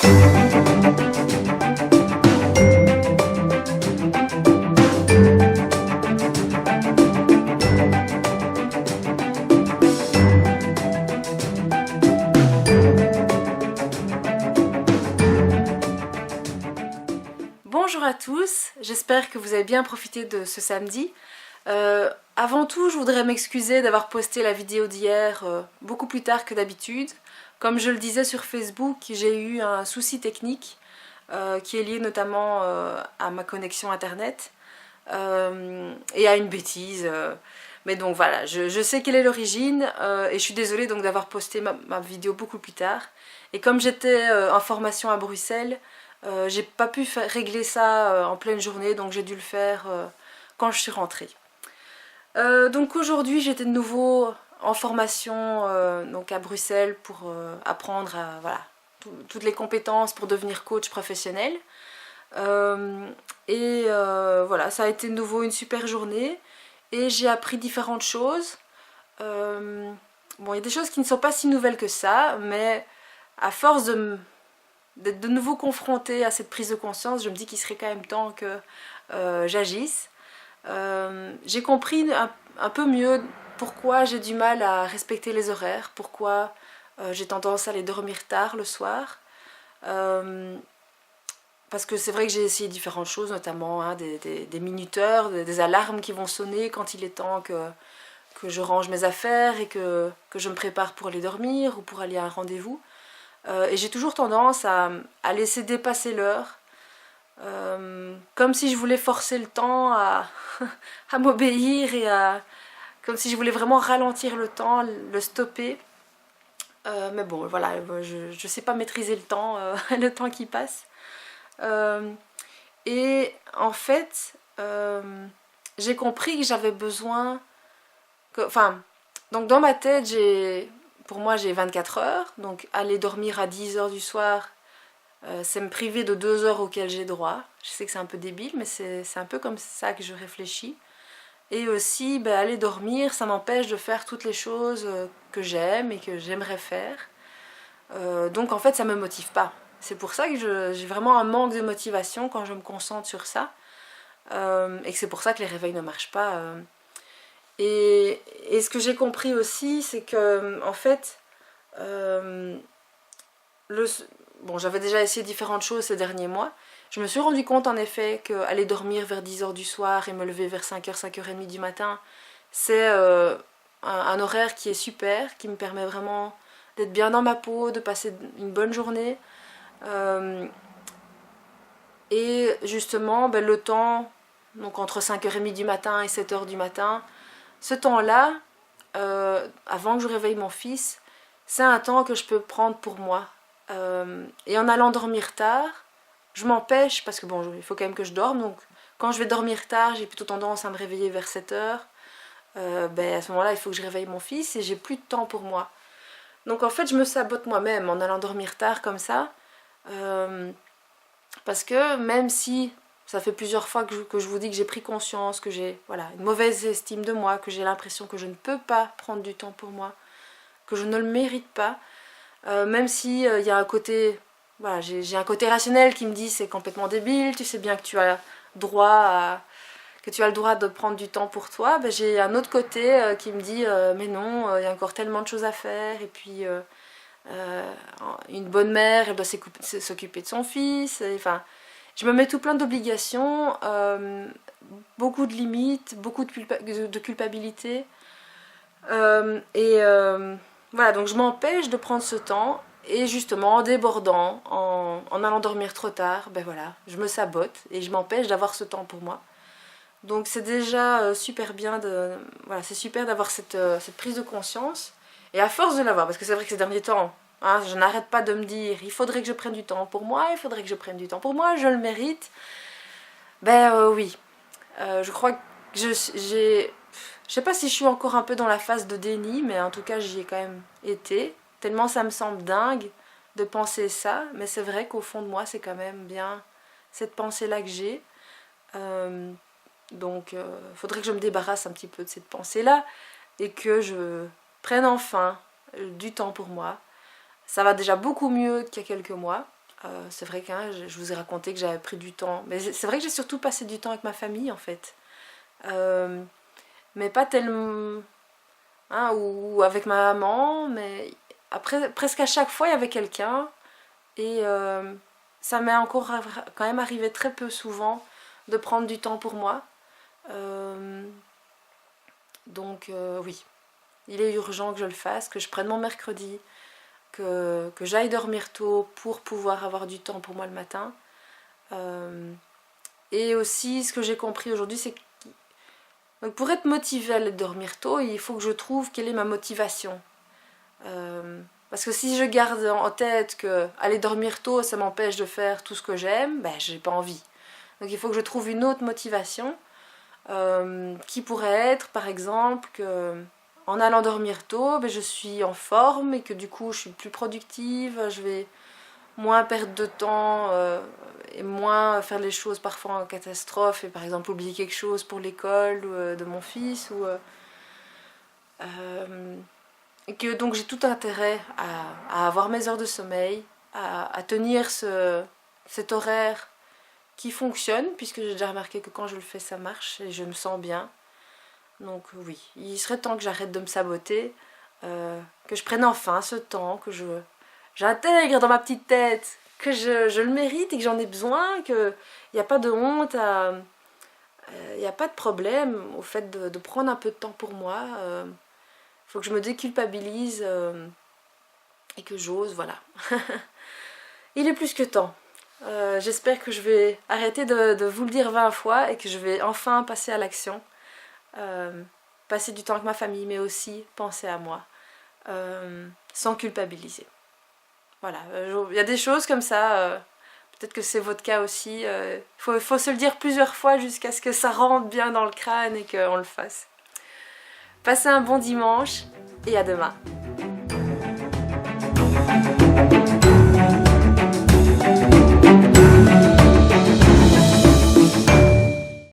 Bonjour à tous, j'espère que vous avez bien profité de ce samedi. Avant tout, je voudrais m'excuser d'avoir posté la vidéo d'hier beaucoup plus tard que d'habitude. Comme je le disais sur Facebook, j'ai eu un souci technique qui est lié notamment à ma connexion internet et à une bêtise. Mais donc voilà, je sais quelle est l'origine et je suis désolée donc d'avoir posté ma vidéo beaucoup plus tard. Et comme j'étais en formation à Bruxelles, j'ai pas pu régler ça en pleine journée, donc j'ai dû le faire quand je suis rentrée. Donc aujourd'hui j'étais de nouveau en formation donc à Bruxelles pour apprendre voilà, toutes les compétences pour devenir coach professionnel. Voilà, ça a été de nouveau une super journée et j'ai appris différentes choses. Bon, il y a des choses qui ne sont pas si nouvelles que ça, mais à force d'être de nouveau confrontée à cette prise de conscience, je me dis qu'il serait quand même temps que j'agisse. J'ai compris un peu mieux pourquoi j'ai du mal à respecter les horaires, pourquoi j'ai tendance à aller dormir tard le soir. Parce que c'est vrai que j'ai essayé différentes choses, notamment des minuteurs, des alarmes qui vont sonner quand il est temps que je range mes affaires et que je me prépare pour aller dormir ou pour aller à un rendez-vous. Et j'ai toujours tendance à laisser dépasser l'heure, comme si je voulais forcer le temps à m'obéir et comme si je voulais vraiment ralentir le temps, le stopper. Mais bon, voilà, je sais pas maîtriser le temps, le temps qui passe. Et en fait, j'ai compris que j'avais besoin... donc dans ma tête, pour moi j'ai 24 heures, donc aller dormir à 10 heures du soir, c'est me priver de 2 heures auxquelles j'ai droit. Je sais que c'est un peu débile, mais c'est un peu comme ça que je réfléchis. Et aussi, aller dormir, ça m'empêche de faire toutes les choses que j'aime et que j'aimerais faire. Donc en fait, ça me motive pas. C'est pour ça que j'ai vraiment un manque de motivation quand je me concentre sur ça. Et que c'est pour ça que les réveils ne marchent pas. Et ce que j'ai compris aussi, c'est que en fait, bon, j'avais déjà essayé différentes choses ces derniers mois. Je me suis rendu compte en effet qu'aller dormir vers 10 heures du soir et me lever vers 5h, 5h30 du matin, c'est un horaire qui est super, qui me permet vraiment d'être bien dans ma peau, de passer une bonne journée. Et justement, le temps, donc entre 5h30 du matin et 7h du matin, ce temps-là, avant que je réveille mon fils, c'est un temps que je peux prendre pour moi. Et en allant dormir tard, je m'empêche, parce que bon, il faut quand même que je dorme, donc quand je vais dormir tard, j'ai plutôt tendance à me réveiller vers 7h. À ce moment-là, il faut que je réveille mon fils et j'ai plus de temps pour moi. Donc en fait, je me sabote moi-même en allant dormir tard comme ça. Parce que même si ça fait plusieurs fois que je vous dis que j'ai pris conscience, que j'ai une mauvaise estime de moi, que j'ai l'impression que je ne peux pas prendre du temps pour moi, que je ne le mérite pas, même si y a un côté, j'ai un côté rationnel qui me dit c'est complètement débile, tu sais bien que tu as le droit de prendre du temps pour toi, j'ai un autre côté qui me dit mais non, il y a encore tellement de choses à faire, et puis une bonne mère, elle doit s'occuper de son fils, je me mets tout plein d'obligations, beaucoup de limites, beaucoup de culpabilité, voilà, donc je m'empêche de prendre ce temps, et justement en débordant, en allant dormir trop tard, je me sabote et je m'empêche d'avoir ce temps pour moi. Donc c'est déjà super bien c'est super d'avoir cette prise de conscience, et à force de l'avoir, parce que c'est vrai que ces derniers temps, je n'arrête pas de me dire il faudrait que je prenne du temps pour moi, il faudrait que je prenne du temps pour moi, je le mérite. Oui, je crois que je sais pas si je suis encore un peu dans la phase de déni, mais en tout cas j'y ai quand même été, tellement ça me semble dingue de penser ça, mais c'est vrai qu'au fond de moi c'est quand même bien cette pensée là que j'ai. Donc faudrait que je me débarrasse un petit peu de cette pensée là et que je prenne enfin du temps pour moi. Ça va déjà beaucoup mieux qu'il y a quelques mois. C'est vrai que je vous ai raconté que j'avais pris du temps. Mais c'est vrai que j'ai surtout passé du temps avec ma famille en fait. Mais pas tellement... Hein, ou avec ma maman, mais après, presque à chaque fois il y avait quelqu'un. Et ça m'est encore quand même arrivé très peu souvent de prendre du temps pour moi. Donc oui, il est urgent que je le fasse, que je prenne mon mercredi, que j'aille dormir tôt pour pouvoir avoir du temps pour moi le matin. Et aussi, ce que j'ai compris aujourd'hui, c'est que pour être motivée à aller dormir tôt, il faut que je trouve quelle est ma motivation. Parce que si je garde en tête que aller dormir tôt, ça m'empêche de faire tout ce que j'aime, ben j'ai pas envie. Donc il faut que je trouve une autre motivation qui pourrait être, par exemple, que en allant dormir tôt, ben, je suis en forme et que du coup je suis plus productive, je vais moins perdre de temps et moins faire les choses parfois en catastrophe et par exemple oublier quelque chose pour l'école de mon fils ou et que donc j'ai tout intérêt à avoir mes heures de sommeil, à tenir cet horaire qui fonctionne puisque j'ai déjà remarqué que quand je le fais ça marche et je me sens bien. Donc oui, il serait temps que j'arrête de me saboter, que je prenne enfin ce temps, que j'intègre dans ma petite tête que je le mérite et que j'en ai besoin, qu'il n'y a pas de honte, il n'y a pas de problème au fait de prendre un peu de temps pour moi. Faut que je me déculpabilise et que j'ose, voilà. Il est plus que temps. J'espère que je vais arrêter de vous le dire 20 fois et que je vais enfin passer à l'action. Passer du temps avec ma famille, mais aussi penser à moi, sans culpabiliser. Voilà, il y a des choses comme ça, peut-être que c'est votre cas aussi. Faut se le dire plusieurs fois jusqu'à ce que ça rentre bien dans le crâne et qu'on le fasse. Passez un bon dimanche et à demain.